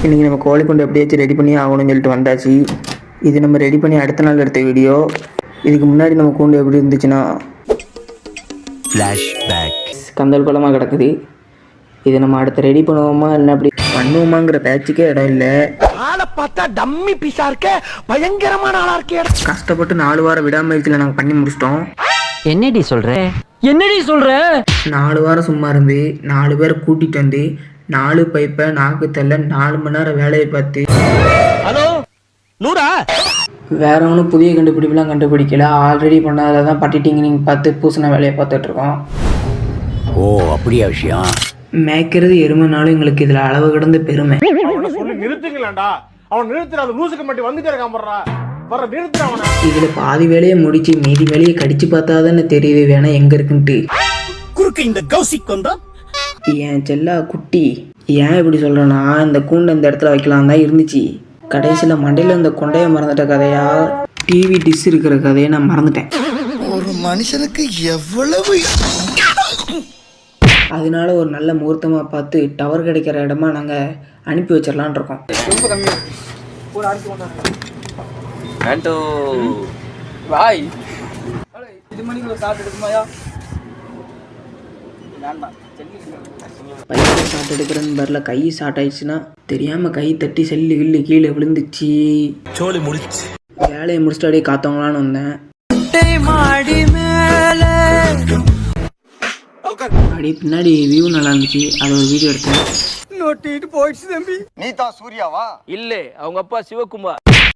இன்றைக்கி நம்ம கோழி கொண்டு எப்படியாச்சும் ரெடி பண்ணி ஆகணும்னு சொல்லிட்டு வந்தாச்சு. இது நம்ம ரெடி பண்ணி அடுத்த நாள் எடுத்த வீடியோ. இதுக்கு முன்னாடி நம்ம கூண்டு எப்படி இருந்துச்சுன்னா ஃப்ளாஷ்பேக் கந்தல் பழமாக கிடக்குது. இதை நம்ம அடுத்த ரெடி பண்ணுவோமா இல்லை அப்படி பண்ணுவோமாங்கிற பேச்சுக்கே இடம் இல்லை. ஆளை பார்த்தா டம்மி பீஸா இருக்க, பயங்கரமான ஆளா இருக்கே. கஷ்டப்பட்டு 4 வாரம் விடாமுயற்சியில் நாங்கள் பண்ணி முடிச்சிட்டோம். என்னடி சொல்ற 4 வாரம் சும்மா இருந்து 4 பேரை கூட்டிகிட்டு வந்து 4 பைப்பை நாக்கு தள்ள 4 மணி நேரம் வேலையை பார்த்து ஹலோ நூறா வேற ஒன்றும் புதிய கண்டுபிடிப்புலாம் கண்டுபிடிக்கல. ஆல்ரெடி பண்ணதில் தான் பட்டிட்டிங்க நீங்கள் பார்த்து பூசின வேலையை பார்த்துட்ருக்கோம். ஓ அப்படியா விஷயம்? மேய்க்கிறது எருமைனாலும் எங்களுக்கு இதில் அளவு கிடந்த பெருமை. அவனை சொல்லி நிறுத்துங்களேன்டா. அவன் நிறுத்துற அது லூசுக்கு மட்டும் வந்துட்டே இருக்கான் போடுறா. வர நிறுத்துற அவனை. இதில் பாதி வேலையை முடிச்சு மீதி வேலையை கடிச்சு பார்த்தா தானே தெரியுது வேணா எங்கே இருக்குன்ட்டு. குறுக்கு இந்த கௌசிக் வந்தா என் செல்லா குட்டி ஏன் இப்படி சொல்கிறேன்னா, இந்த கூண்டை இந்த இடத்துல வைக்கலாம் தான் இருந்துச்சு. கடைசியில் மண்டையில் இந்த கொண்டையை மறந்துட்ட கதையா டிவி டிஷ் இருக்கிற கதையை நான் மறந்துட்டேன். ஒரு மனுஷனுக்கு எவ்வளவு. அதனால ஒரு நல்ல முகூர்த்தமாக பார்த்து டவர் கிடைக்கிற இடமா நாங்கள் அனுப்பி வச்சிடலான் இருக்கோம். ரொம்ப கம்மியாக ஒரு வாய் இது மணிக்குள்ள சாப்பிட்டு இருக்குமாயா பையன் ஷாட் எடுக்கிறேன்னு வரல. கை ஷார்ட் ஆயிடுச்சுன்னா தெரியாமல் கை தட்டி செல்லு கில்லு கீழே விழுந்துச்சு. சோலி முடிச்சு வேலையை முடிச்சுட்டு அப்படியே காத்தவங்களான்னு வந்தேன். அப்படியே பின்னாடி வியூ நல்லா இருந்துச்சு. அது ஒரு வீடியோ எடுத்தேன். நோட்டிட்டு போயிடுச்சு தம்பி. நீ தான் சூர்யாவா? இல்ல அவங்க அப்பா சிவகுமார்.